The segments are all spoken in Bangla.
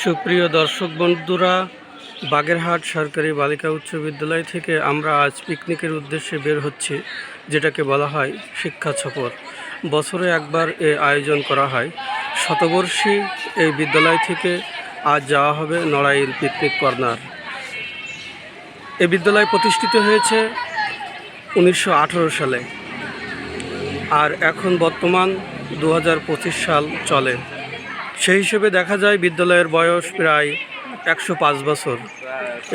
সুপ্রিয় দর্শক বন্ধুরা, বাগেরহাট সরকারি বালিকা উচ্চ বিদ্যালয় থেকে আমরা আজ পিকনিকের উদ্দেশ্যে বের হচ্ছি, যেটাকে বলা হয় শিক্ষা সফর। বছরে একবার এ আয়োজন করা হয়। শতবর্ষী এই বিদ্যালয় থেকে আজ যাওয়া হবে নড়াইল পিকনিক কর্নার। এই বিদ্যালয় প্রতিষ্ঠিত হয়েছে 1918 সালে, আর এখন বর্তমান 2025 সাল চলে। সেই হিসেবে দেখা যায় বিদ্যালয়ের বয়স প্রায় 105 বছর।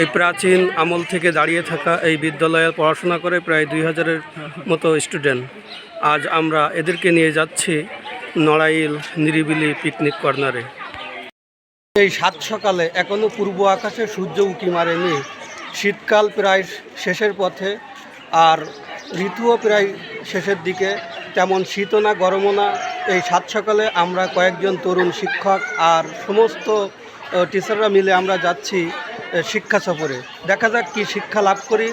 এই প্রাচীন আমল থেকে দাঁড়িয়ে থাকা এই বিদ্যালয়ে পড়াশোনা করে প্রায় 2000-এর মতো স্টুডেন্ট। আজ আমরা এদেরকে নিয়ে যাচ্ছি নড়াইল নিরিবিলি পিকনিক কর্নারে। এই সাত সকালে এখনও পূর্ব আকাশে সূর্য উঁকি মারেনি। শীতকাল প্রায় শেষের পথে, আর ঋতুও প্রায় শেষের দিকে। তেমন শীতও না গরমও না। এই সাত সকালে আমরা কয়েকজন তরুণ শিক্ষক আর সমস্ত টিচাররা মিলে আমরা যাচ্ছি শিক্ষা সফরে। দেখা যাক কি শিক্ষা লাভ করি।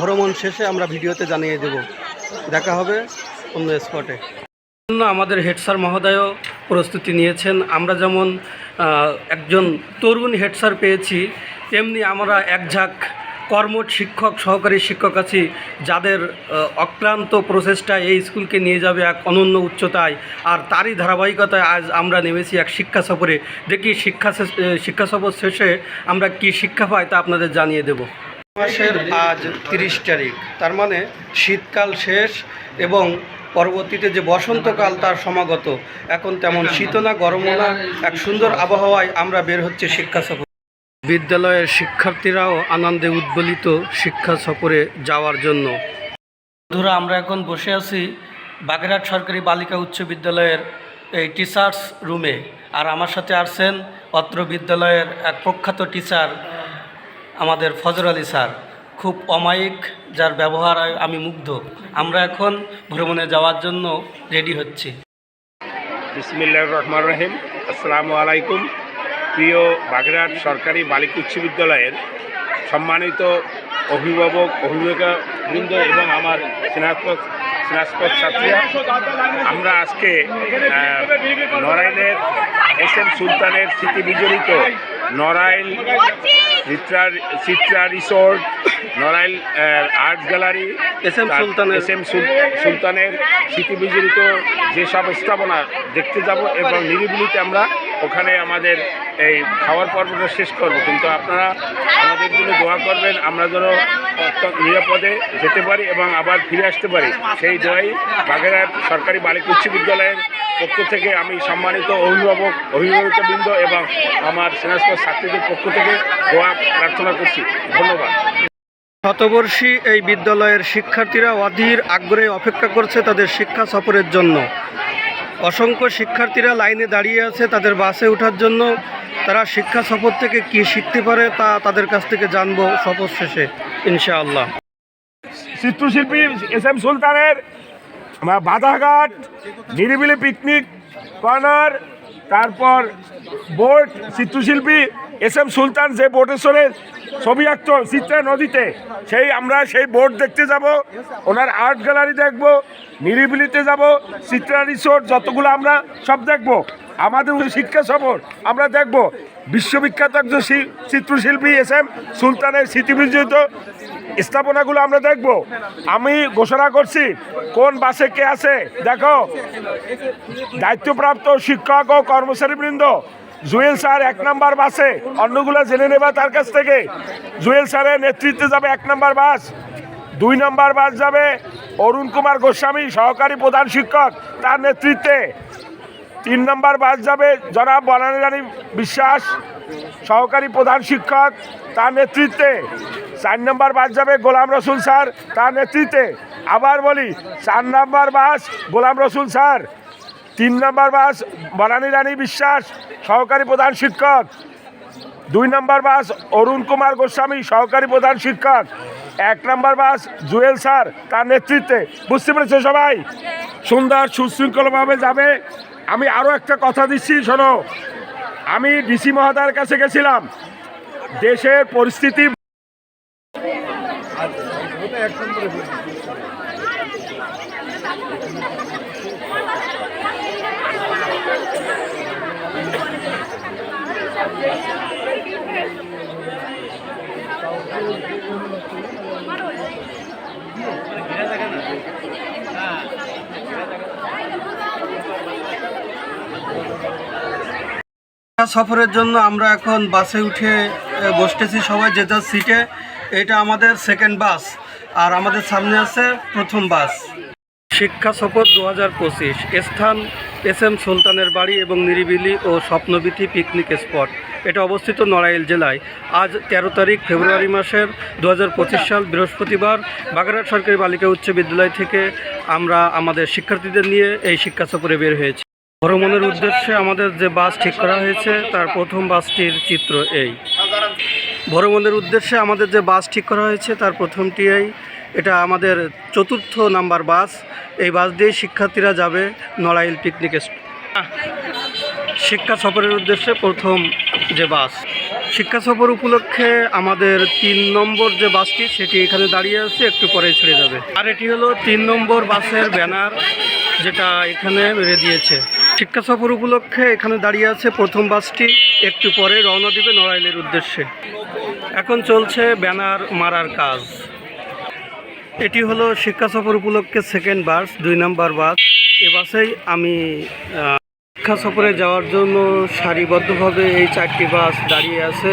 ভ্রমণ শেষে আমরা ভিডিওতে জানিয়ে দেব। দেখা হবে অন্য স্পটে। আমাদের হেড স্যার মহোদয়ও প্রস্তুতি নিয়েছেন। আমরা যেমন একজন তরুণ হেড স্যার পেয়েছি, তেমনি আমরা একঝাঁক কর্মঠ শিক্ষক, সহকারী শিক্ষক আছি, যাদের অক্লান্ত প্রচেষ্টা এই স্কুলকে নিয়ে যাবে এক অনন্য উচ্চতায়। আর তারই ধারাবাহিকতায় আজ আমরা নেমেছি এক শিক্ষা সফরে। দেখি শিক্ষা সফর শেষে আমরা কি শিক্ষা পাই তা আপনাদের জানিয়ে দেব। মাসের আজ 30 তারিখ, তার মানে শীতকাল শেষ এবং পরবর্তীতে যে বসন্তকাল তার সমাগত। এখন তেমন শীতও না গরমও না, এক সুন্দর আবহাওয়ায় আমরা বের হচ্ছে শিক্ষা সফর। বিদ্যালয়ের শিক্ষার্থীরাও আনন্দে উদ্বেলিত শিক্ষা সফরে যাওয়ার জন্য। বন্ধুরা, আমরা এখন বসে আছি বাগেরহাট সরকারি বালিকা উচ্চ বিদ্যালয়ের এই টিচার্স রুমে। আর আমার সাথে আসছেন অত্র বিদ্যালয়ের এক প্রখ্যাত টিচার, আমাদের ফজর আলী স্যার। খুব অমায়িক, যার ব্যবহার আমি মুগ্ধ। আমরা এখন ভ্রমণে যাওয়ার জন্য রেডি হচ্ছি। বিসমিল্লাহির রহমানির রহিম। আসসালামু আলাইকুম। প্রিয় বাগেরহাট সরকারি বালিকা উচ্চ বিদ্যালয়ের সম্মানিত অভিভাবক, অভিভাবকবৃন্দ এবং আমার স্নাতক ছাত্রীরা, আমরা আজকে নড়াইলের SM সুলতানের স্মৃতি বিজড়িত Narail Chitra resort, Narail art gallery, SM সুলতানের স্মৃতি বিজড়িত যেসব স্থাপনা দেখতে যাব এবং নিরিবিলিতে আমরা ওখানে আমাদের এই খাওয়ার পর্বটা শেষ করব। কিন্তু আপনারা আমাদের জন্য দোয়া করবেন, আমরা যেন নিরাপদে যেতে পারি এবং আবার ফিরে আসতে পারি। সেই দোয়াই বাগেরহাট সরকারি বালিকা উচ্চ বিদ্যালয়ের পক্ষ থেকে আমি সম্মানিত অভিভাবকবৃন্দ এবং আমার স্নাতক ছাত্রীদের পক্ষ থেকে দোয়া প্রার্থনা করছি। ধন্যবাদ। শতবর্ষী এই বিদ্যালয়ের শিক্ষার্থীরা অধীর আগ্রহে অপেক্ষা করছে তাদের শিক্ষা সফরের জন্য। অসংখ্য শিক্ষার্থীরা লাইনে দাঁড়িয়ে আছে তাদের বাসে ওঠার জন্য। তারা শিক্ষা সফর থেকে কি শিখতে পারে তা তাদের কাছ থেকে জানবো সফর শেষে ইনশাআল্লাহ। চিত্রশিল্পী SM সুলতানের বাধাঘাট নিরিবিলি পিকনিক কর্নার, তারপর বোট, চিত্রশিল্পী SM সুলতান যে বোটেশ্বরের ছবি আঁকত চিত্রা নদীতে, আমরা সেই বোট দেখতে যাব, ওনার আর্ট গ্যালারি দেখব, নিরিবিলিতে যাব, চিত্রা রিসোর্ট যতগুলো আমরা সব দেখব। আমাদের শিক্ষা সফর আমরা দেখব বিশ্ববিখ্যাত একজন চিত্রশিল্পী SM সুলতানের স্মৃতিবিজড়িত স্থাপনাগুলো আমরা দেখব। আমি ঘোষণা করছি কোন বাসে কে আছে। দেখো, দায়িত্বপ্রাপ্ত শিক্ষক ও কর্মচারীবৃন্দ, জুয়েল স্যার 1 নম্বর বাসে, অন্যগুলো জেনে নেবা তার কাছ থেকে। জুয়েল স্যারের নেতৃত্বে যাবে 1 নম্বর বাস। 2 নম্বর বাস যাবে অরুণ কুমার গোস্বামী, সহকারী প্রধান শিক্ষক, তার নেতৃত্বে। 3 নম্বর বাস যাবে জনাব বনানী রানী বিশ্বাস, সহকারী প্রধান শিক্ষক, তার নেতৃত্বে। 4 নম্বর বাস যাবে গোলাম রসুল স্যার, তার নেতৃত্বে। আবার বলি, 4 নম্বর বাস গোলাম রসুল স্যার, 3 নম্বর বাস বনানী রানী বিশ্বাস, সহকারী প্রধান শিক্ষক, 2 নম্বর বাস অরুণ কুমার গোস্বামী, সহকারী প্রধান শিক্ষক, 1 নম্বর বাস জুয়েল স্যার, তার নেতৃত্বে। বুঝতে পেরেছো সবাই? সুন্দর সুশৃঙ্খলভাবে যাবে। আমি আরও একটা কথা দিচ্ছি, শোনো। আমি DC মহোদয়ের কাছে গেছিলাম, দেশের পরিস্থিতি সফরের জন্য আমরা এখন বাসে উঠে বসতেছি সবাই যে যার সিটে। এটা আমাদের সেকেন্ড বাস, আর আমাদের সামনে আছে প্রথম বাস। শিক্ষা সফর 2025, স্থান SM সুলতানের বাড়ি এবং নিরিবিলি ও স্বপ্নবীথি পিকনিক স্পট। এটা অবস্থিত নড়াইল জেলায়। আজ 13 তারিখ ফেব্রুয়ারি মাসের 2025 সাল বৃহস্পতিবার। বাগেরহাট সরকারি বালিকা উচ্চ বিদ্যালয় থেকে আমরা আমাদের শিক্ষার্থীদের নিয়ে এই শিক্ষা সফরে বের হয়েছি। ভ্রমণের উদ্দেশ্যে আমাদের যে বাস ঠিক করা হয়েছে তার প্রথম বাসটির চিত্র এই। ভ্রমণের উদ্দেশ্যে আমাদের যে বাস ঠিক করা হয়েছে তার প্রথমটি এই। এটা আমাদের 4র্থ নাম্বার বাস। এই বাস দিয়ে শিক্ষার্থীরা যাবে নড়াইল পিকনিক স্পট। শিক্ষা সফরের উদ্দেশ্যে প্রথম যে বাস। শিক্ষা সফর উপলক্ষে আমাদের 3 নম্বর যে বাসটি সেটি এখানে দাঁড়িয়ে আছে, একটু পরে ছেড়ে যাবে। আর এটি হলো 3 নম্বর বাসের ব্যানার, যেটা এখানে বেড়ে দিয়েছে। শিক্ষা সফর উপলক্ষে এখানে দাঁড়িয়ে আছে প্রথম বাসটি, একটু পরে রওনা দিবে নড়াইলের উদ্দেশ্যে। এখন চলছে ব্যানার মারার কাজ। এটি হলো শিক্ষা সফর উপলক্ষে সেকেন্ড বাস, 2 নম্বর বাস। এ বাসেই আমি শিক্ষা সফরে যাওয়ার জন্য সারিবদ্ধভাবে এই 4টি বাস দাঁড়িয়ে আছে,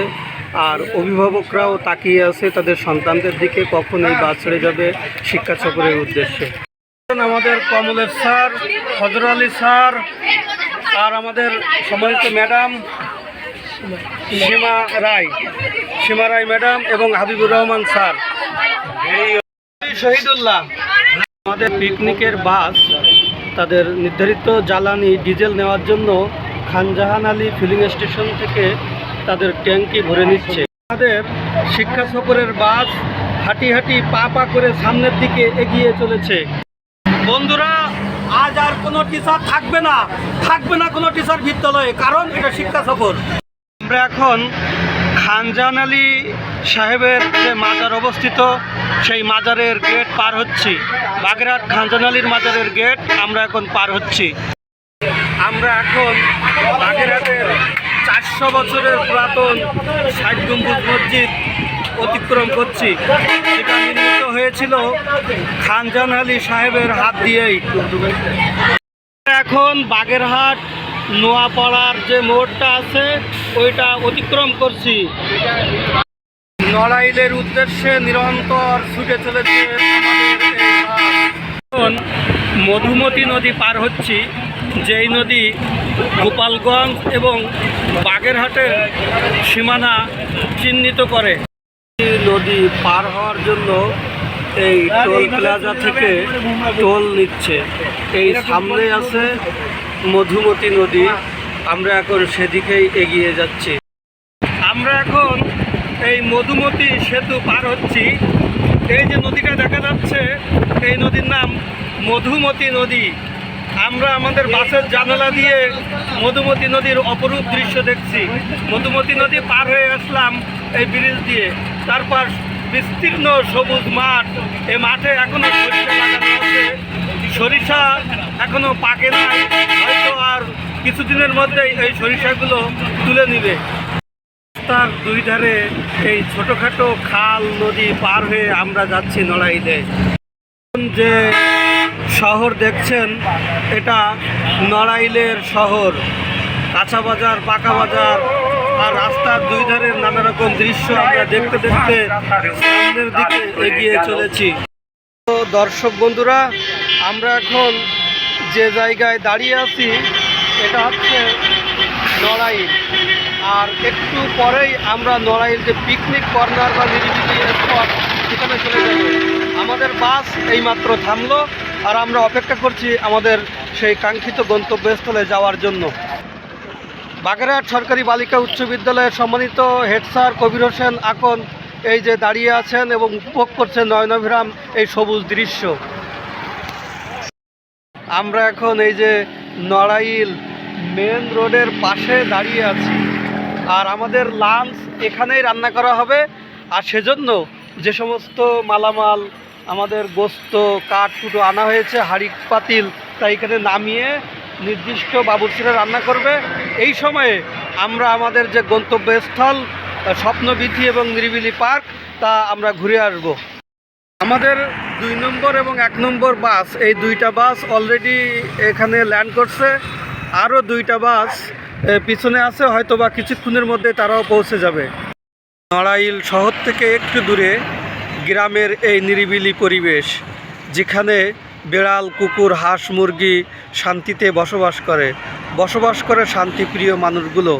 আর অভিভাবকরাও তাকিয়ে আছে তাদের সন্তানদের দিকে কখন এই বাস ছেড়ে যাবে শিক্ষা সফরের উদ্দেশ্যে। আমাদের কমলেশ স্যার, ফজর আলী স্যার, আর আমাদের সম্মানিত ম্যাডাম সীমা রায় ম্যাডাম এবং হাবিবুর রহমান স্যার, শহীদুল্লাহ। আমাদের পিকনিকের বাস তাদের নির্ধারিত জ্বালানি ডিজেল নেওয়ার জন্য খানজাহান আলী ফিলিং স্টেশন থেকে তাদের ট্যাঙ্কি ভরে নিচ্ছে। আমাদের শিক্ষা সফরের বাস হাঁটি হাঁটি পা পা করে সামনের দিকে এগিয়ে চলেছে। বন্ধুরা, আজ আর কোনো টিচার থাকবে না কোনো টিচার বিদ্যালয়ে, কারণ এটা শিক্ষা সফর। আমরা এখন খানজাহান আলী সাহেবের যে মাজার অবস্থিত সেই মাজারের গেট পার হচ্ছি। বাগেরহাট খানজাহান আলীর মাজারের গেট আমরা এখন পার হচ্ছি। আমরা এখন বাগেরহাটের 400 বছরের পুরাতন 60 গম্বুজ মসজিদ অতিক্রম করছি, যেটা নির্মিত হয়েছিল খানজাহান আলী সাহেবের হাত দিয়েই। এখন বাগেরহাট নোয়াপাড়ার যে মোড়টা আছে ওইটা অতিক্রম করছি। নড়াইলের উদ্দেশ্যে নিরন্তর ছুটে চলেছে আমাদের এই বাস। এখন মধুমতি নদী পার হচ্ছি, যেই নদী গোপালগঞ্জ এবং বাগেরহাটের সীমানা চিহ্নিত করে। নদী পার হওয়ার জন্য এই টোল প্লাজা থেকে টোল নিচ্ছে। এই সামনে আছে মধুমতি নদী, আমরা এখন সেদিকেই এগিয়ে যাচ্ছি। আমরা এখন এই মধুমতি সেতু পার হচ্ছি। এই যে নদীটা দেখা যাচ্ছে এই নদীর নাম মধুমতি নদী। আমরা আমাদের বাসের জানালা দিয়ে মধুমতি নদীর অপরূপ দৃশ্য দেখছি। মধুমতি নদী পার হয়ে আসলাম এই ব্রিজ দিয়ে। তারপর বিস্তীর্ণ সবুজ মাঠ, এই মাঠে এখনো সরিষা লাগানো আছে। সরিষা এখনো পাকে নাই, হয়তো আর কিছুদিনের মধ্যেই এই সরিষাগুলো তুলে নিবে। রাস্তার 2 ধারে এই ছোটোখাটো খাল নদী পার হয়ে আমরা যাচ্ছি নড়াইলে। যে শহর দেখছেন এটা নড়াইলের শহর। কাঁচা বাজার, পাকা বাজার, আর রাস্তার 2 ধারের নানা রকম দৃশ্য আমরা দেখতে দেখতে সামনের দিকে এগিয়ে চলেছি। তো দর্শক বন্ধুরা, আমরা এখন যে জায়গায় দাঁড়িয়ে আছি এটা হচ্ছে নড়াইল, আর একটু পরেই আমরা নড়াইল যে পিকনিক কর্নার বা নিরিবিলি স্পট সেখানে চলে যাব। আমাদের বাস এইমাত্র থামলো, আর আমরা অপেক্ষা করছি আমাদের সেই কাঙ্ক্ষিত গন্তব্যস্থলে যাওয়ার জন্য। বাগেরহাট সরকারি বালিকা উচ্চ বিদ্যালয়ের সম্মানিত হেড স্যার কবির হোসেন আকন এই যে দাঁড়িয়ে আছেন এবং উপভোগ করছেন নয়নাভিরাম এই সবুজ দৃশ্য। আমরা এখন এই যে নড়াইল মেন রোডের পাশে দাঁড়িয়ে আছি, আর আমাদের লাঞ্চ এখানেই রান্না করা হবে। আর সেজন্য যে সমস্ত মালামাল আমাদের গোস্ত কাঠকুটো আনা হয়েছে, হাঁড়ি পাতিল, তা এখানে নামিয়ে নির্দিষ্ট বাবুর্চিরা রান্না করবে। এই সময়ে আমরা আমাদের যে গন্তব্যস্থল স্বপ্নবীথি এবং নিরিবিলি পার্ক তা আমরা ঘুরে আসব। আমাদের 2 নম্বর এবং 1 নম্বর বাস, এই 2টা বাস অলরেডি এখানে ল্যান্ড করছে। আরও 2টা বাস পিছনে আছে, হয়তো বা কিছুক্ষণের মধ্যে তারাও পৌঁছে যাবে। নড়াইল শহর থেকে একটু দূরে গ্রামের এই নিরিবিলি পরিবেশ, যেখানে বেড়াল, কুকুর, হাঁস, মুরগি শান্তিতে বসবাস করে শান্তিপ্রিয় মানুষগুলো।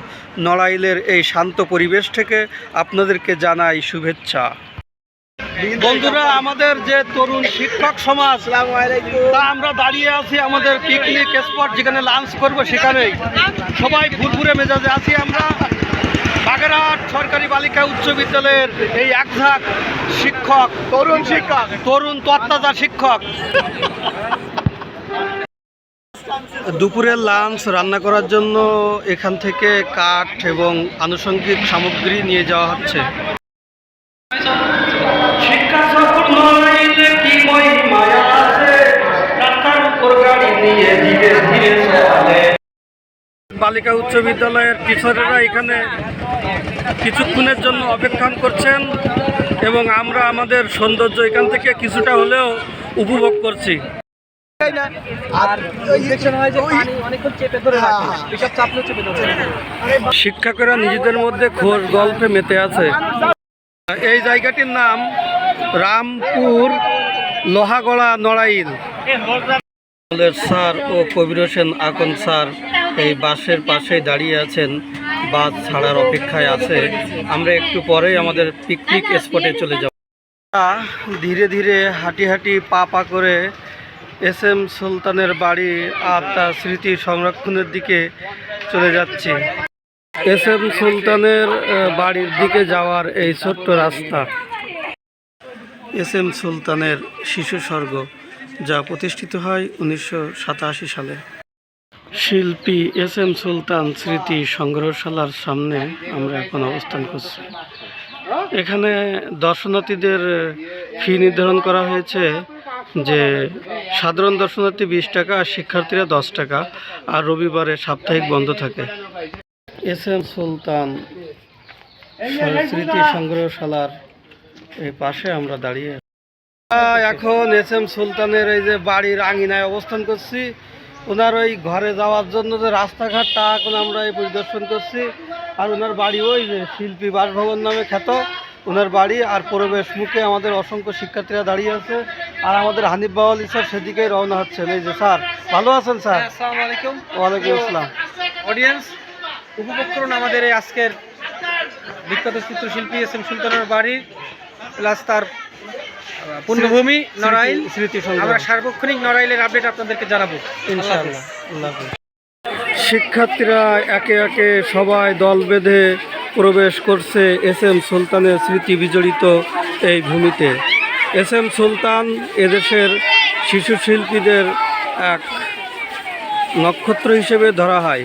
নড়াইলের এই শান্ত পরিবেশ থেকে আপনাদেরকে জানাই শুভেচ্ছা। বন্ধুরা, আমাদের যে তরুণ শিক্ষক সমাজ, তা আমরা দাঁড়িয়ে আছি আমাদের পিকনিক স্পট, যেখানে লাঞ্চ করব, সেখানেই সবাই ভুরভুরে মেজাজে আছি। আমরা বাগেরহাট সরকারি বালিকা উচ্চ বিদ্যালয়ের এই একঝাঁক শিক্ষক, তরুণ তত্ত্বাজা শিক্ষক দুপুরের লাঞ্চ রান্না করার জন্য এখান থেকে কাঠ এবং আনুষঙ্গিক সামগ্রী নিয়ে যাওয়া হচ্ছে। বালিকা উচ্চ বিদ্যালয়ের টিচাররা এখানে কিছুক্ষণের জন্য অপেক্ষা করছেন এবং আমরা আমাদের সৌন্দর্য এখান থেকে কিছুটা হলেও উপভোগ করছি। শিক্ষকেরা নিজেদের মধ্যে খোশ গল্পে মেতে আছে। এই জায়গাটির নাম রামপুর লোহাগড়া, নড়াইল। স্যার ও কবির হোসেন আকন স্যার এই বাসের পাশেই দাঁড়িয়ে আছেন, বাস ছাড়ার অপেক্ষায় আছে। আমরা একটু পরেই আমাদের পিকনিক স্পটে চলে যাব। ধীরে ধীরে হাঁটি পা করে SM সুলতানের বাড়ি আর তার স্মৃতি সংরক্ষণের দিকে চলে যাচ্ছি। SM সুলতানের বাড়ির দিকে যাওয়ার এই ছোট্ট রাস্তা। SM সুলতানের শিশু স্বর্গ, যা প্রতিষ্ঠিত হয় 1987 সালে। শিল্পী SM সুলতান স্মৃতি সংগ্রহশালার সামনে আমরা এখন অবস্থান করছি। এখানে দর্শনার্থীদের ফি নির্ধারণ করা হয়েছে যে সাধারণ দর্শনার্থী 20 টাকা, আর শিক্ষার্থীরা 10 টাকা, আর রবিবারে সাপ্তাহিক বন্ধ থাকে। SM সুলতান স্মৃতি সংগ্রহশালার এই পাশে আমরা দাঁড়িয়ে এখন SM সুলতানের এই যে বাড়ির আঙিনায় অবস্থান করছি। ওনার ওই ঘরে যাওয়ার জন্য যে রাস্তাঘাটটা এখন আমরা এই পরিদর্শন করছি। আর ওনার বাড়ি ওই যে শিল্পী বাসভবন নামে খ্যাত ওনার বাড়ি। আর প্রবেশ মুখে আমাদের অসংখ্য শিক্ষার্থীরা দাঁড়িয়ে আছে। আর আমাদের হানিফ বাওয়ালি স্যার সেদিকেই রওনা হচ্ছেন। এই যে স্যার, ভালো আছেন স্যার? আসসালামু আলাইকুম। ওয়ালাইকুম আসসালাম। অডিয়েন্স, উপভোগ করুন আমাদের এই আজকের বিখ্যাত চিত্রশিল্পী SM সুলতানের বাড়ি প্লাস তার পুণ্যভূমি নড়াইল স্মৃতি আমরা সার্বক্ষণিক নড়াইলের আপডেট আপনাদেরকে জানাবো ইনশাআল্লাহ। আল্লাহ হাফেজ। শিক্ষার্থীরা একে একে সবাই দল বেঁধে প্রবেশ করছে SM সুলতানের স্মৃতি বিজড়িত এই ভূমিতে। SM সুলতান এদেশের শিশু শিল্পীদের এক নক্ষত্র হিসেবে ধরা হয়।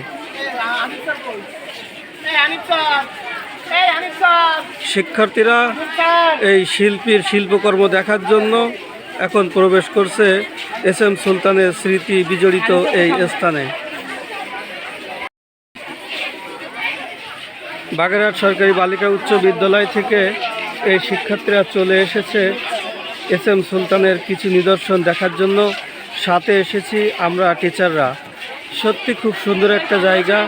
শিক্ষার্থীরা এই শিল্পীর শিল্পকর্ম দেখার জন্য এখন প্রবেশ করছে SM সুলতানের স্মৃতি বিজড়িত এই স্থানে। বাগেরহাট সরকারি বালিকা উচ্চ বিদ্যালয় থেকে এই শিক্ষার্থীরা চলে এসেছে SM সুলতানের কিছু নিদর্শন দেখার জন্য। সাথে এসেছি আমরা টিচাররা। সত্যি খুব সুন্দর একটা জায়গা,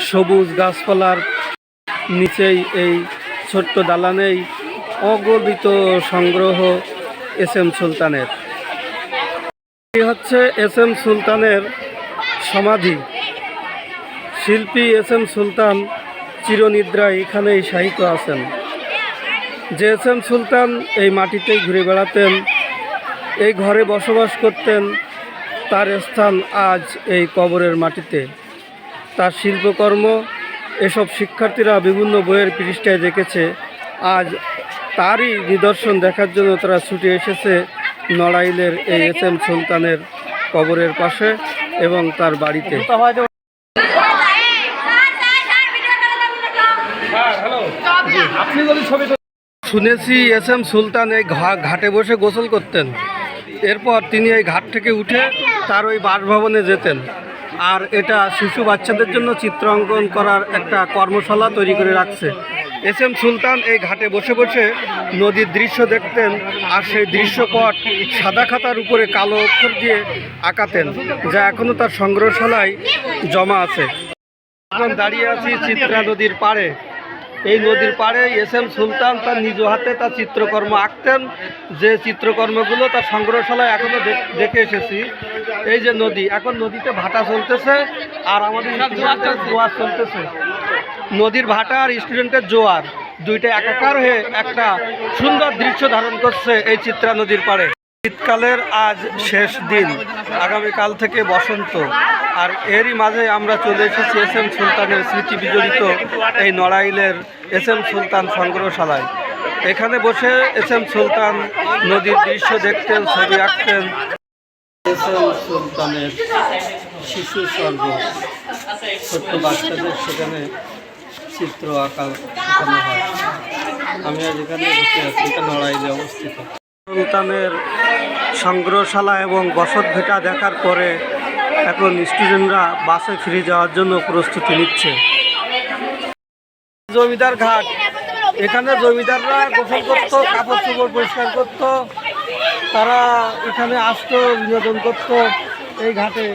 সবুজ গাছপালার নিচেই এই ছোট্ট দালানেই অগণিত সংগ্রহ SM সুলতানের। এই হচ্ছে SM সুলতানের সমাধি। শিল্পী SM সুলতান চিরনিদ্রায় এখানেই শায়িত আছেন। যে SM সুলতান এই মাটিতেই ঘুরে বেড়াতেন, এই ঘরে বসবাস করতেন, তার স্থান আজ এই কবরের মাটিতে। তার শিল্পকর্ম এসব শিক্ষার্থীরা বিভিন্ন বইয়ের পৃষ্ঠায় দেখেছে। আজ তারই নিদর্শন দেখার জন্য তারা ছুটে এসেছে নড়াইলের এই SM সুলতানের কবরের পাশে এবং তার বাড়িতে। শুনেছি SM সুলতান এই ঘাটে বসে গোসল করতেন। এরপর তিনি এই ঘাট থেকে উঠে তার ওই বাসভবনে যেতেন। আর এটা শিশু বাচ্চাদের জন্য চিত্র অঙ্কন করার একটা কর্মশালা তৈরি করে রাখছে। SM সুলতান এই ঘাটে বসে বসে নদীর দৃশ্য দেখতেন, আর সেই দৃশ্যপট সাদা খাতার উপরে কালো অক্ষর দিয়ে আঁকাতেন, যা এখনও তার সংগ্রহশালায় জমা আছে। এখন দাঁড়িয়ে আছি চিত্রা নদীর পাড়ে। এই নদীর পাড়ে এস এম সুলতান তার নিজ হাতে তার চিত্রকর্ম আঁকতেন, যে চিত্রকর্মগুলো তার সংগ্রহশালায় এখনো দেখে এসেছি। এই যে নদী, এখন নদীতে ভাটা চলতেছে আর আমাদের স্টুডেন্টের জোয়ার চলতেছে। নদীর ভাটা আর স্টুডেন্টের জোয়ার দুইটা একাকার হয়ে একটা সুন্দর দৃশ্য ধারণ করছে এই চিত্রা নদীর পাড়ে। শীতকালের আজ শেষ দিন, আগামীকাল থেকে বসন্ত, আর এরই মাঝে আমরা চলে এসেছি এস এম সুলতানের স্মৃতি বিজড়িত এই নড়াইলের এস এম সুলতান সংগ্রহশালায়। এখানে বসে এস এম সুলতান নদীর দৃশ্য দেখতেন, ছবি আঁকতেন। এস এম সুলতানের শিশু স্বর্গ, ছোট্ট বাচ্চাদের সেখানে চিত্র আঁকা শেখানো হয়। আমি আজ এখানে বসে আছি, এটা নড়াইলে অবস্থিত। সুলতানের সংগ্রহশালা এবং বসত ভিটা দেখার পরে এখন স্টুডেন্টরা বাসে ফিরে যাওয়ার জন্য প্রস্তুতি নিচ্ছে। জমিদার ঘাট, এখানে জমিদাররা গোসল করতো, কাপড় চোপড় পরিষ্কার করতো, তারা এখানে আসতো, বিনোদন করতো এই ঘাটে।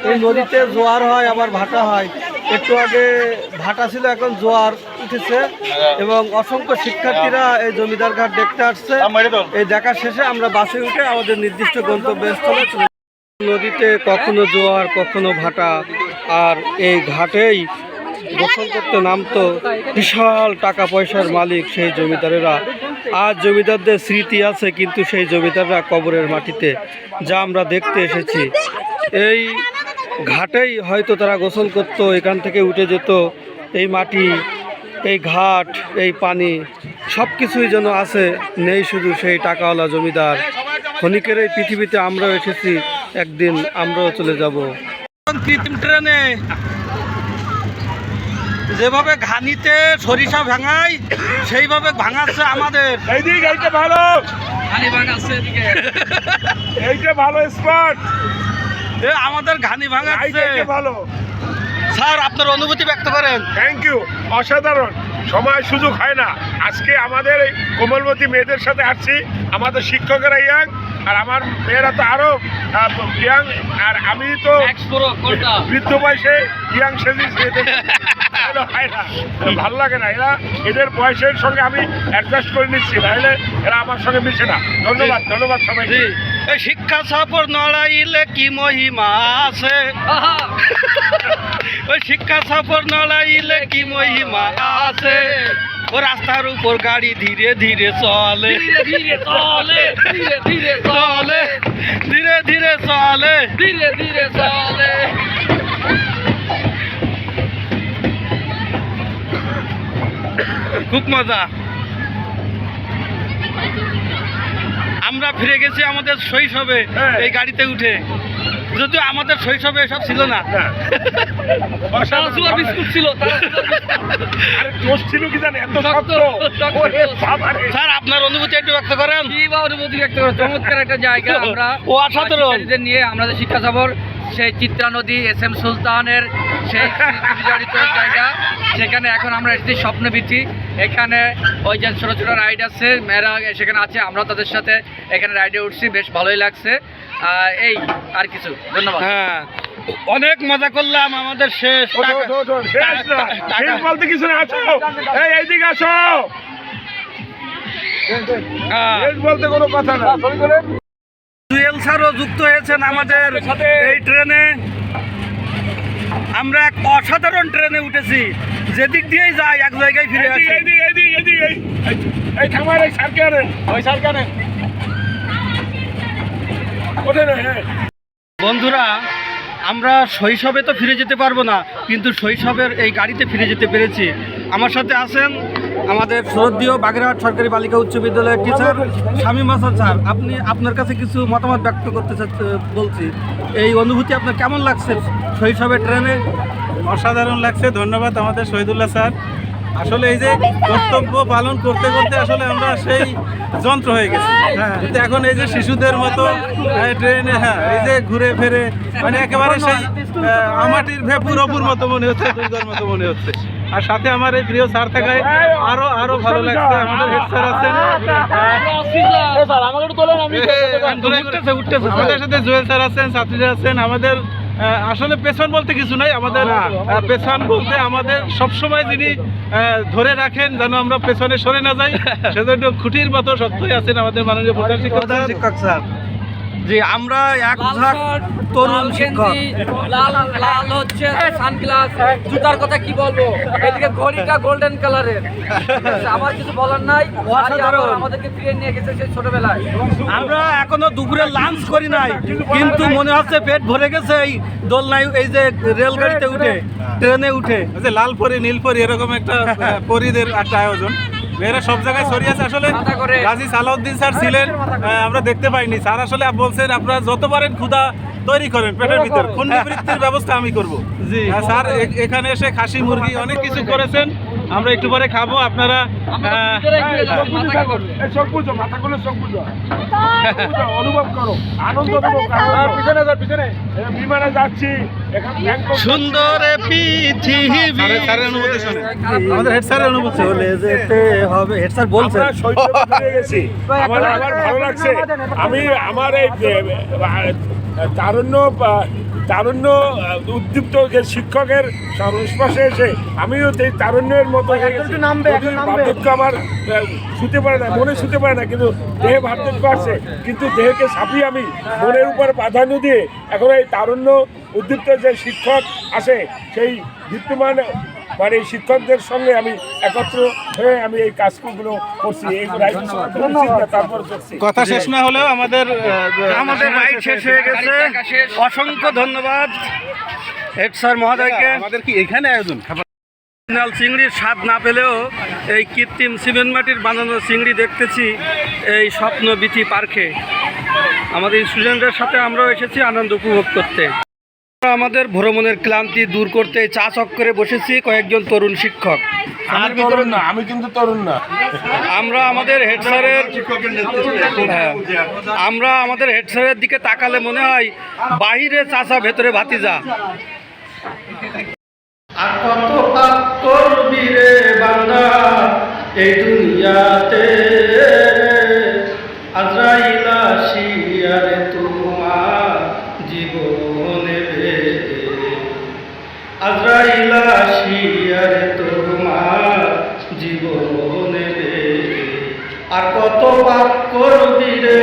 এই নদীতে জোয়ার হয় আবার ভাটা হয়। একটু আগে ভাটা ছিল, এখন জোয়ার উঠেছে এবং অসংখ্য শিক্ষার্থীরা এই জমিদার ঘাট দেখতে আসছে। এই দেখা শেষে আমরা বাসে উঠে আমাদের নির্দিষ্ট গন্তব্যস্থলে চলে। নদীতে কখনো জোয়ার কখনো ভাটা, আর এই ঘাটেই গোসল করতে নামতো বিশাল টাকা পয়সার মালিক সেই জমিদারেরা। আজ জমিদারদের স্মৃতি আছে, কিন্তু সেই জমিদাররা কবরের মাটিতে, যা আমরা দেখতে এসেছি। এই ঘাটেই হয়তো তারা গোসল করতো, এখান থেকে উঠে যেত। এই মাটি, এই ঘাট, এই পানি সব কিছুই যেন আছে, নেই শুধু সেই টাকাওয়ালা জমিদার। ক্ষণিকের এই পৃথিবীতে আমরাও এসেছি, একদিন আমরাও চলে যাব। কৃত্রিম ট্রেনে যেভাবে ঘানিতে সরিষা ভাঙায় সেইভাবে ভাঙাচ্ছে আমাদের। এইটা ভালো, এইটা ভালো স্পট, আমাদের ঘানি ভাঙাচ্ছে ভালো। স্যার, আপনার অনুভূতি ব্যক্ত করেন। থ্যাংক ইউ, অসাধারণ। সময় সুযোগ হয় না। আজকে আমাদের এই কোমলমতি মেয়েদের সাথে আসছি, আমাদের শিক্ষকেরা ইয়াং, আর আমার মেয়েরা তো আরো ইয়াং, আর আমি তো বৃদ্ধ বয়সে ইয়াং সেজেছি। হয় না, ভালো লাগে না, এরা এদের বয়সের সঙ্গে আমি অ্যাডজাস্ট করে নিচ্ছি, নাহলে এরা আমার সঙ্গে মিশে না। ধন্যবাদ, ধন্যবাদ সবাইকে। এই শিক্ষা সফর নড়াইলে কি মহিমা আছে, ওই শিক্ষা সফর নড়াইলে কি মহিমা আছে। ও রাস্তার উপর গাড়ি ধীরে ধীরে চলে, ধীরে চলে, ধীরে ধীরে চলে, ধীরে ধীরে চলে, ধীরে ধীরে চলে। খুব মজা। আমরা ফিরে গেছি আমাদের শৈশবে এই গাড়িতে উঠে, যদিও আমাদের শৈশবে এসব ছিল না। বিস্কুট ছিল, ছিল কি জানে, এত শক্ত। স্যার, আপনার অনুভূতি একটু ব্যক্ত করেন। কি বা অনুভূতি ব্যক্ত করেন, চমৎকার একটা জায়গা। আমরা ও অসাধারণ নিয়ে আমাদের শিক্ষা সফর সেই চিত্রা নদী, এস এম সুলতানের সেই বিজড়িত জায়গা, সেখানে এখন আমরা এসেছি স্বপ্নবীথি। এখানে ওই যে ছোটো ছোটো রাইড আছে, মেয়েরা সেখানে আছে, আমরা তাদের সাথে এখানে রাইডে উঠছি, বেশ ভালোই লাগছে। এই আর কিছু, ধন্যবাদ। হ্যাঁ, অনেক মজা করলাম। আমাদের শেষ বলতে কিছু না, আসো এইদিকে আসো, বলতে কোনো কথা না। জুয়েল স্যারও যুক্ত হয়েছেন আমাদের এই ট্রেনে। আমরা এক অসাধারণ ট্রেনে উঠেছি, যেদিক দিয়েই যাই এক জায়গায় ফিরে আসি। বন্ধুরা, আমরা শৈশবে তো ফিরে যেতে পারবো না, কিন্তু শৈশবের এই গাড়িতে ফিরে যেতে পেরেছি। আমার সাথে আছেন আমাদের শরদ্দীয় বাগেরহাট সরকারি বালিকা উচ্চ বিদ্যালয়ের টিচার শামীম হাসান স্যার। আপনি আপনার কাছে কিছু মতামত ব্যক্ত করতে বলছি। এই অনুভূতি আপনার কেমন লাগছে শৈশবের ট্রেনে? অসাধারণ লাগছে, ধন্যবাদ আমাদের শহীদুল্লাহ স্যার। আসলে এই যে কর্তব্য পালন করতে করতে আসলে আমরা সেই যন্ত্র হয়ে গেছি। হ্যাঁ, কিন্তু এখন এই যে শিশুদের মতো ট্রেনে, হ্যাঁ, এই যে ঘুরে ফিরে মানে একেবারে সেই আমাটির ভেপুর অপুর মতো মনে হচ্ছে, দুর্গার মতো মনে হচ্ছে। আর সাথে আমার এই প্রিয় স্যার থাকায় আরো ভালো লাগছে। আমাদের হেড স্যার আছেন, আমাদের সাথে জুয়েল স্যার আছেন, ছাত্রীরা আছেন, আমাদের আসলে পেছন বলতে কিছু নাই আমাদের, পেছন বলতে আমাদের সবসময় যিনি ধরে রাখেন যেন আমরা পেছনে সরে না যাই, সেজন্য খুঁটির মতো সত্যই আছেন আমাদের মাননীয় প্রধান শিক্ষক স্যার। জি, আমরা এক ঝাঁক তরুণ শিক্ষক। লাল লাল হচ্ছে সানগ্লাস, জুতার কথা কি বলবো, এদিকে ঘড়িটা গোল্ডেন কালারের। আমার কিছু বলার নাই, অসাধারণ। আমাদেরকে ফিরে নিয়ে গেছে সেই ছোটবেলায়। আমরা এখনো দুপুরে লাঞ্চ করি নাই, কিন্তু মনে হচ্ছে পেট ভরে গেছে এই দোলনায়, এই যে রেলগাড়িতে উঠে, ট্রেনে উঠে। ওই যে লাল পরি নীল পরি এরকম একটা পরিদের একটা আয়োজন, মেয়েরা সব জায়গায় ছড়িয়ে আছে। আসলে গাজী সালাউদ্দিন স্যার ছিলেন, আমরা দেখতে পাইনি। স্যার আসলে বলছেন আপনারা যত পারেন ক্ষুধা তৈরি করেন পেটের ভিতর, খুন নিবৃত্তির ব্যবস্থা আমি করব। জি। স্যার এখানে এসে খাসি মুরগি অনেক কিছু করেছেন, আমরা একটু পরে খাবো। আপনারা চোখ বুঝো, মাথা খুলে চোখ বুঝো, অনুভব করো, আনন্দ অনুভব করো। পিছনে যাও, পিছনে বিমানে যাচ্ছি, এখানে সুন্দর পৃথিবী। স্যারের অনুভূতি শোনেন, আমাদের হেড স্যারের অনুভূতি চলে যেতে হবে, হেড স্যার বলছেন। আমরা শৈশবে ফিরে গেছি। আমার ভালো লাগছে। আমি আমার এই তারুণ্য উদ্দীপ্ত যে শিক্ষকের সংস্পর্শে এসে আমিও সেই তারুণ্যের মতো হয়ে গেছি। বার্ধক্য আমার শুতে পারে না, মনে শুতে পারে না, কিন্তু দেহে বার্ধক্য আছে, কিন্তু দেহকে ছাপিয়ে আমি মনের উপর প্রাধান্য দিয়ে এখন এই তারুণ্য উদ্দীপ্ত যে শিক্ষক আছে সেই দীপ্তমান মানে শিক্ষকদের সঙ্গে আমি একত্র হয়ে আমি এই কাজগুলো করছি। এই তারপর করছি। কথা শেষ না হলেও আমাদের রাইড শেষ হয়ে গেছে। অসংখ্য ধন্যবাদ হেড স্যার মহোদয়কে। আমাদের কি এখানে আয়োজন অরিজিনাল চিংড়ির স্বাদ না পেলেও এই কৃত্রিম সিমেন্ট মাটির বানানো চিংড়ি দেখতেছি এই স্বপ্নবীথি পার্কে। আমাদের স্টুডেন্টদের সাথে আমরাও এসেছি আনন্দ উপভোগ করতে। আমাদের ভ্রমণের ক্লান্তি দূর করতে চা চক্করে বসেছি কয়েকজন তরুণ শিক্ষক। আমি কিন্তু তরুণ না। আমরা আমাদের হেড স্যারের দিকে তাকালে মনে হয় বাহিরে চাচা ভেতরে ভাতিজা। আর কত পাপ করবি রে বান্দা এই দুনিয়াতে, আজরাইল আসিয়া রে তোমার জীবনে রে, আজরাইল আসিয়া রে তোমার জীবনে রে, আর কত পাপ করবি রে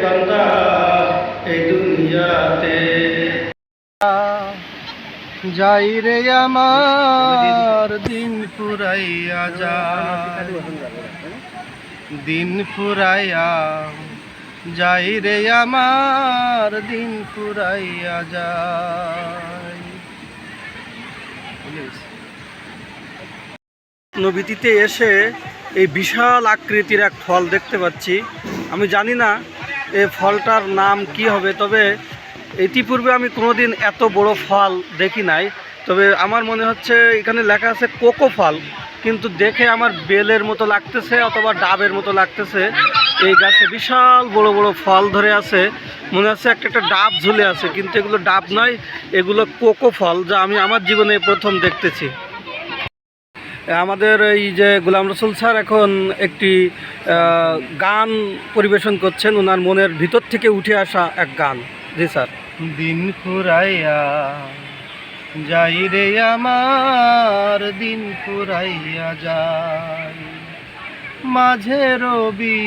বান্দা এই দুনিয়াতে। যাই রে আমার দিন ফুরাইয়া যায়, দিন ফুরাইয়া যাই রে আমার দিন ফুরাইয়া যায়। নবীতিতে এসে এই বিশাল আকৃতির এক ফল দেখতে পাচ্ছি। আমি জানি না এই ফলটার নাম কি হবে, তবে ইতিপূর্বে আমি কোনোদিন এত বড় ফল দেখি নাই। তবে আমার মনে হচ্ছে এখানে লেখা আছে কোকো ফল, কিন্তু দেখে আমার বেলের মতো লাগতেছে অথবা ডাবের মতো লাগতেছে। এই গাছে বিশাল বড় বড় ফল ধরে আছে, মনে হচ্ছে একটা ডাব ঝুলে আছে, কিন্তু এগুলো ডাব নয়, এগুলো কোকো ফল, যা আমি আমার জীবনে প্রথম দেখতেছি। আমাদের এই যে গোলাম রসুল স্যার এখন একটি গান পরিবেশন করছেন, ওনার মনের ভিতর থেকে উঠে আসা এক গান। জি স্যার। দিন ফুরাইয়া যাই রে আমার দিন ফুরাইয়া যায়, মাঝে রবি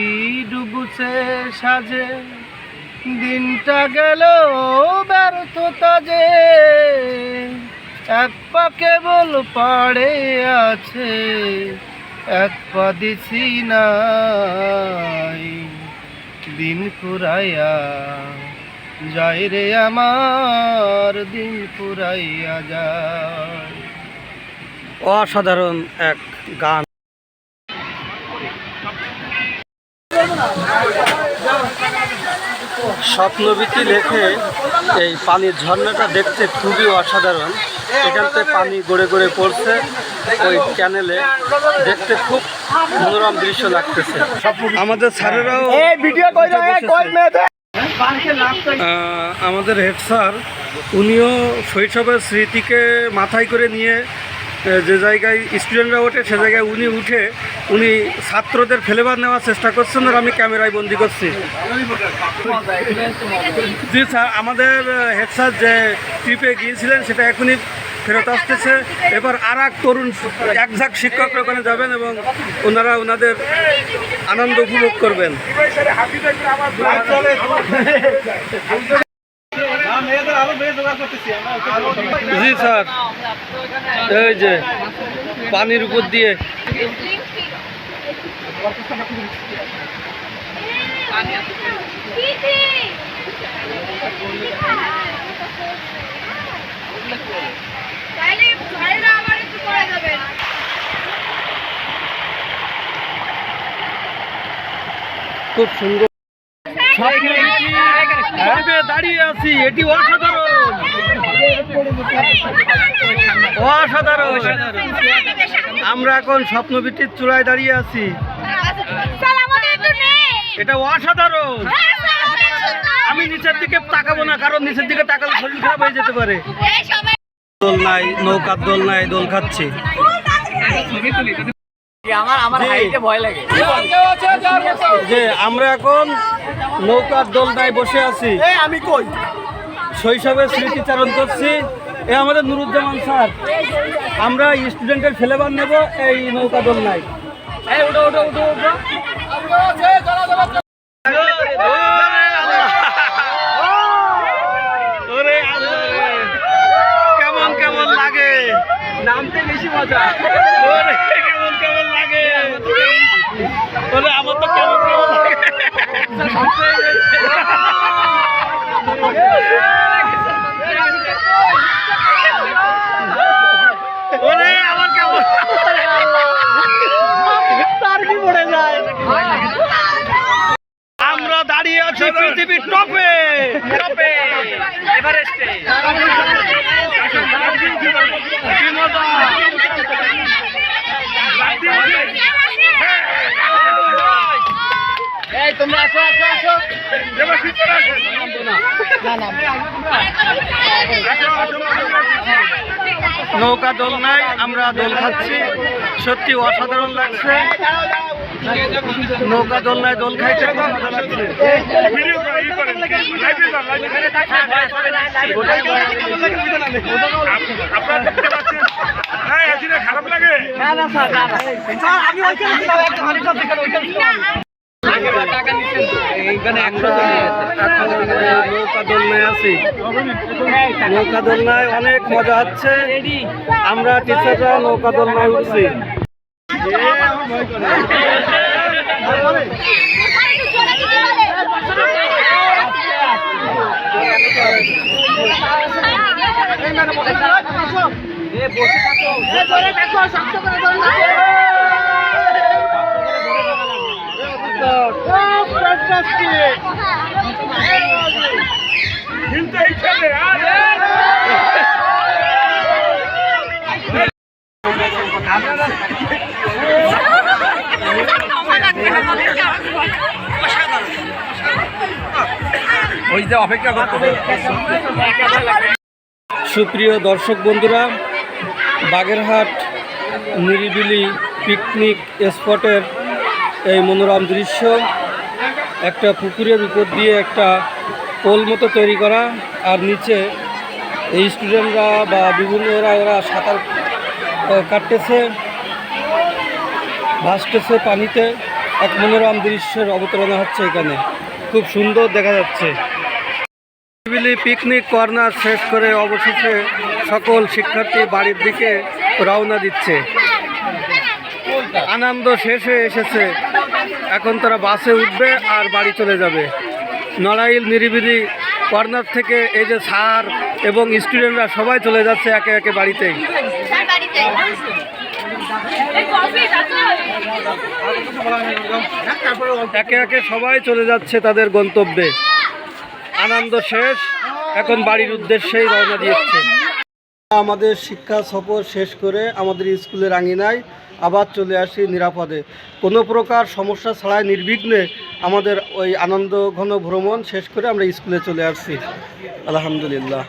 ডুবুছে সাজে, দিনটা গেল ব্যর্থতা যে, এক পা কেবল পাড়ে আছে এক পা দিছি নাই, দিন ফুরাইয়া যাই রে আমার দিন ফুরাইয়া যায়। অসাধারণ এক গান। স্বপ্নবীথি লেখে এই পানির ঝর্ণাটা দেখতে খুবই অসাধারণ। এখান থেকে পানি গড়ে গড়ে পড়ছে ওই ক্যানেলে, দেখতে খুব মনোরম দৃশ্য লাগতেছে। আমাদের স্যারেরাও আমাদের হেড স্যার, উনিও শৈশবের স্মৃতিকে মাথায় করে নিয়ে যে জায়গায় স্টুডেন্টরা ওঠে সে জায়গায় উনি ছাত্রদের ফ্লেভার নেওয়ার চেষ্টা করছেন, আর আমি ক্যামেরায় বন্দি করছি। জি স্যার, আমাদের হেড স্যার যে ট্রিপে গিয়েছিলেন সেটা এখনই ফেরত আসতেছে। এবার আর এক তরুণ একঝাঁক শিক্ষকরা ওখানে যাবেন এবং ওনারা ওনাদের আনন্দ উপভোগ করবেন। জি স্যার, এই যে পানির উপর দিয়ে খুব সুন্দর দাঁড়িয়ে আছি, এটি অসাধারণ অসাধারণ। আমরা এখন স্বপ্নবীটির চূড়ায় দাঁড়িয়ে আছি, এটা অসাধারণ। আমি নিচের দিকে তাকাবো না, কারণ নিচের দিকে তাকালে শরীর খারাপ হয়ে যেতে পারে। দোল নাই, নৌকার দোল নাই, দোল খাচ্ছি। যে আমরা এখন নৌকার দোলনায় বসে আছি, আমি কই শৈশবের স্মৃতিচারণ করছি। এ আমাদের নুরুজ্জামান স্যার, আমরা স্টুডেন্টের ফ্লেভার নেব এই নৌকা দোলনায়। কেমন কেমন লাগে, নামতে বেশি মজা। কেমন কেমন লাগে, আমার তো কেমন কেমন লাগে। আমার কেমন তার কি পড়ে যায়। আমরা দাঁড়িয়ে আছি পৃথিবীর টপে, এভারেস্টে। কি মজা। এই তোমরা আসো আসো আসো, নৌকা দোল নাই, আমরা দোল খাচ্ছি, সত্যি অসাধারণ লাগছে। নৌকা দোল নাই, দোল খাইতে খুব মজা লাগছে। খারাপ লাগে নৌকা দোলনায় আছি, নৌকা দোলনায় অনেক মজা হচ্ছে। আমরা টিচাররা নৌকা দোলনায় উঠছি। ওই যে অপেক্ষা করতে। সুপ্রিয় দর্শক বন্ধুরা, বাগেরহাট নিরিবিলি পিকনিক স্পটের এই মনোরম দৃশ্য, একটা পুকুরের উপর দিয়ে একটা পোল মতো তৈরি করা, আর নিচে এই স্টুডেন্টরা বা বিভিন্ন ওরা সাঁতার কাটতেছে, ভাসতেছে পানিতে। এক মনোরম দৃশ্যের অবতারণা হচ্ছে এখানে, খুব সুন্দর দেখা যাচ্ছে। নিরিবিলি পিকনিক কর্নার শেষ করে অবশেষে সকল শিক্ষার্থী বাড়ির দিকে রওনা দিচ্ছে। আনন্দ শেষ হয়ে এসেছে, এখন তারা বাসে উঠবে আর বাড়ি চলে যাবে। নড়াইল নিরিবিলি কর্নার থেকে এই যে স্যার এবং স্টুডেন্টরা সবাই চলে যাচ্ছে একে একে বাড়িতেই। একে একে সবাই চলে যাচ্ছে তাদের গন্তব্যে। আনন্দ শেষ, এখন বাড়ির উদ্দেশ্যেই রওনা দিয়েছে। আমাদের শিক্ষা সফর শেষ করে আমাদের স্কুলের আঙিনায় আবার চলে আসি নিরাপদে, কোনো প্রকার সমস্যা ছাড়াই নির্বিঘ্নে আমাদের ওই আনন্দ ঘন ভ্রমণ শেষ করে আমরা স্কুলে চলে আসছি, আলহামদুলিল্লাহ।